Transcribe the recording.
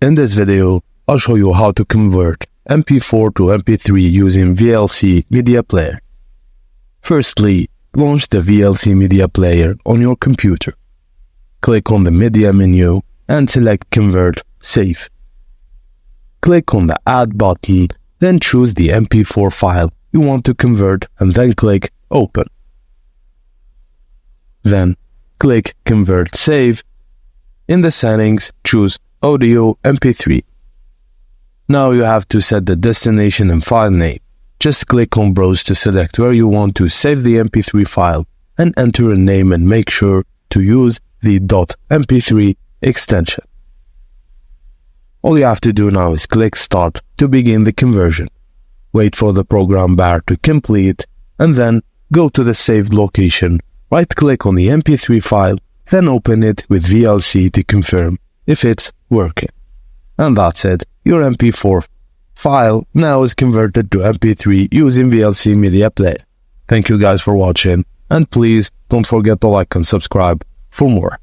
In this video, I'll show you how to convert MP4 to MP3 using VLC Media Player. Firstly, launch the VLC Media Player on your computer. Click on the Media menu and select Convert Save. Click on the Add button, then choose the MP4 file you want to convert and then click Open. Then, click Convert Save. In the settings, choose Audio MP3. Now you have to set the destination and file name. Just click on Browse to select where you want to save the MP3 file and enter a name and make sure to use the .mp3 extension. All you have to do now is click Start to begin the conversion. Wait for the program bar to complete and then go to the saved location, right-click on the MP3 file, then open it with VLC to confirm if it's working. And that's it, your MP4 file now is converted to MP3 using VLC Media Player. Thank you guys for watching, and please don't forget to like and subscribe for more.